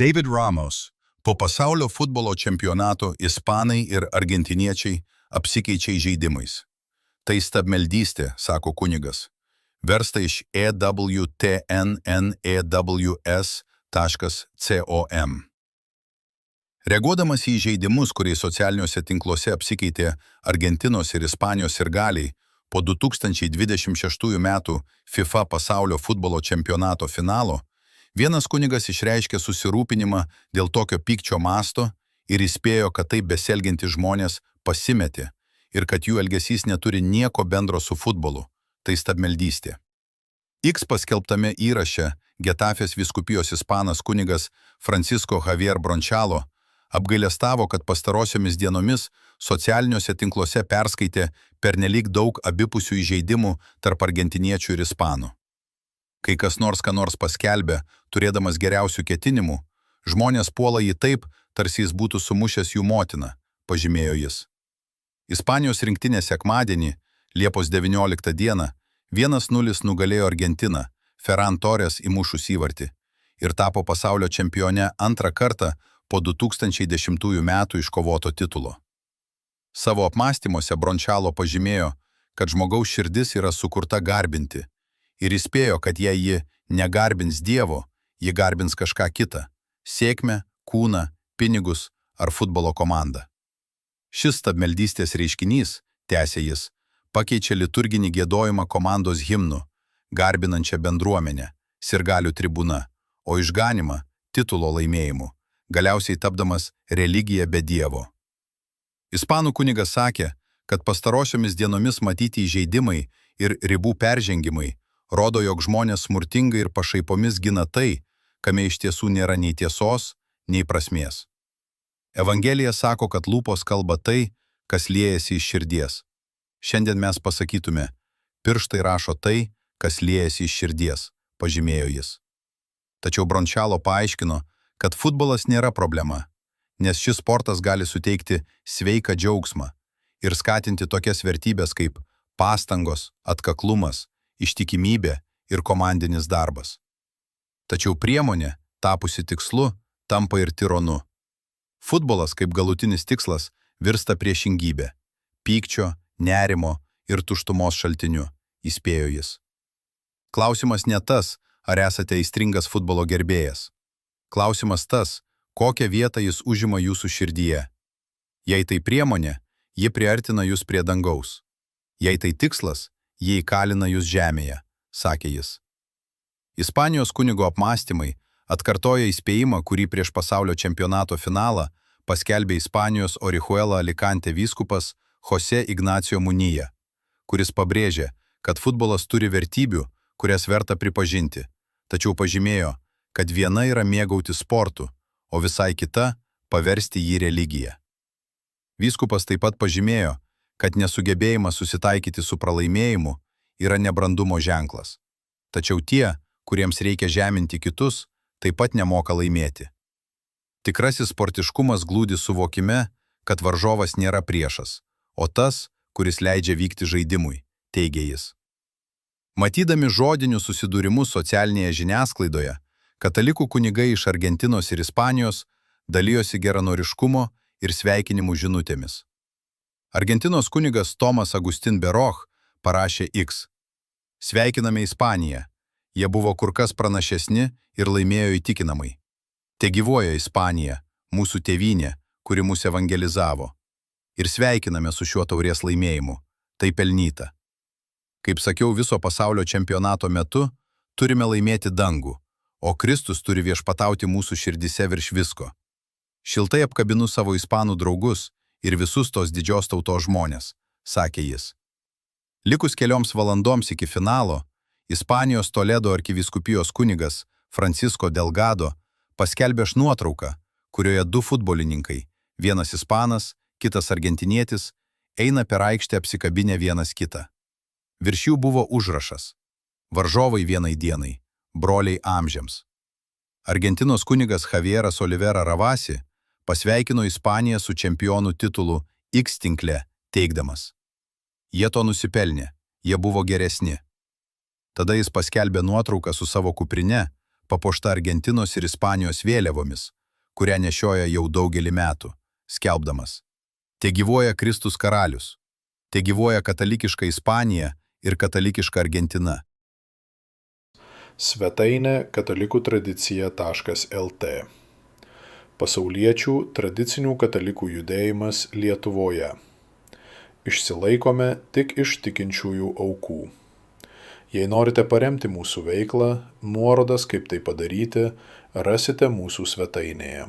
David Ramos. Po pasaulio futbolo čempionato ispanai ir argentiniečiai apsikeičia žaidimais. Tai stabmeldystė, sako kunigas. Versta iš ewtnnews.com. Reaguodamas į žaidimus, kuriais socialiniuose tinkluose apsikeitė Argentinos ir Ispanijos sirgaliai, po 2026 metų FIFA pasaulio futbolo čempionato finalo, vienas kunigas išreiškė susirūpinimą dėl tokio pykčio masto ir įspėjo, kad taip besielgiantys žmonės pasimetė ir kad jų elgesys neturi nieko bendro su futbolu, tai stabmeldystė. X paskelbtame įraše Getafės vyskupijos ispanas kunigas Francisco Javier Bronchalo apgailestavo, kad pastarosiomis dienomis socialiniuose tinkluose perskaitė pernelyg daug abipusių įžeidimų tarp argentiniečių ir ispanų. Kai kas nors ką nors paskelbė, turėdamas geriausių ketinimų, žmonės puola jį taip, tarsi jis būtų sumušęs jų motiną, pažymėjo jis. Ispanijos rinktinė sekmadienį, Liepos 19 dieną, 1-0 nugalėjo Argentiną, Ferran Torres įmušus įvartį, ir tapo pasaulio čempione antrą kartą po 2010 metų iškovoto titulo. Savo apmąstymuose Bronchalo pažymėjo, kad žmogaus širdis yra sukurta garbinti, ir įspėjo, kad jei ji negarbins Dievo, ji garbins kažką kitą – sėkmę, kūną, pinigus ar futbolo komandą. Šis stabmeldystės reiškinys, tęsė jis, pakeičia liturginį giedojimą komandos himnu, garbinančią bendruomenę, sirgalių tribūna, o išganimą – titulo laimėjimu, galiausiai tapdamas religija be Dievo. Ispanų kunigas sakė, kad pastarosiomis dienomis matyti įžeidimai ir ribų peržengimai rodo, jog žmonės smurtingai ir pašaipomis gina tai, kame iš tiesų nėra nei tiesos, nei prasmės. Evangelija sako, kad lūpos kalba tai, kas liejasi iš širdies. Šiandien mes pasakytume, pirštai rašo tai, kas liejasi iš širdies, pažymėjo jis. Tačiau Bronchalo paaiškino, kad futbolas nėra problema, nes šis sportas gali suteikti sveiką džiaugsmą ir skatinti tokias vertybės kaip pastangos, atkaklumas, ištikimybė ir komandinis darbas. Tačiau priemonė, tapusi tikslu, tampa ir tironu. Futbolas kaip galutinis tikslas virsta priešingybė, pykčio, nerimo ir tuštumos šaltiniu, įspėjo jis. Klausimas ne tas, ar esate aistringas futbolo gerbėjas. Klausimas tas, kokią vietą jis užima jūsų širdyje. Jei tai priemonė, ji priartina jūs prie dangaus. Jei tai tikslas, jie įkalina jūs žemėje, sakė jis. Ispanijos kunigo apmąstymai atkartoja įspėjimą, kurį prieš pasaulio čempionato finalą paskelbė Ispanijos Orihuela Alicante vyskupas José Ignacio Munilla, kuris pabrėžė, kad futbolas turi vertybių, kurias verta pripažinti, tačiau pažymėjo, kad viena yra mėgauti sportu, o visai kita – paversti jį religiją. Vyskupas taip pat pažymėjo, kad nesugebėjimas susitaikyti su pralaimėjimu yra nebrandumo ženklas. Tačiau tie, kuriems reikia žeminti kitus, taip pat nemoka laimėti. Tikrasis sportiškumas glūdi suvokime, kad varžovas nėra priešas, o tas, kuris leidžia vykti žaidimui, teigė jis. Matydami žodinius susidūrimus socialinėje žiniasklaidoje, katalikų kunigai iš Argentinos ir Ispanijos dalijosi geranoriškumo ir sveikinimų žinutėmis. Argentinos kunigas Tomas Agustin Beroch parašė X. Sveikiname Ispaniją. Jie buvo kur kas pranašesni ir laimėjo įtikinamai. Te gyvuoja Ispanija, mūsų tėvynė, kuri mus evangelizavo. Ir sveikiname su šiuo taurės laimėjimu. Tai pelnyta. Kaip sakiau viso pasaulio čempionato metu, turime laimėti dangų, o Kristus turi viešpatauti mūsų širdyse virš visko. Šiltai apkabinu savo ispanų draugus ir visus tos didžios tautos žmonės, sakė jis. Likus kelioms valandoms iki finalo, Ispanijos Toledo arkivyskupijos kunigas Francisco Delgado paskelbė nuotrauką, kurioje du futbolininkai, vienas ispanas, kitas argentinietis, eina per aikštę apsikabinę vienas kitą. Virš jų buvo užrašas – varžovai vienai dienai, broliai amžiams. Argentinos kunigas Javieras Olivera Ravasi pasveikino Ispaniją su čempionų titulu X tinkle, teigdamas: jie to nusipelnė, jie buvo geresni. Tada jis paskelbė nuotrauką su savo kuprine, papuošta Argentinos ir Ispanijos vėliavomis, kurią nešioja jau daugelį metų, skelbdamas: Tegyvuoja Kristus karalius, tegyvuoja katalikiška Ispanija ir katalikiška Argentina. Svetainė katalikųtradicija.lt. Pasauliečių tradicinių katalikų judėjimas Lietuvoje. Išsilaikome tik iš tikinčiųjų aukų. Jei norite paremti mūsų veiklą, nuorodas, kaip tai padaryti, rasite mūsų svetainėje.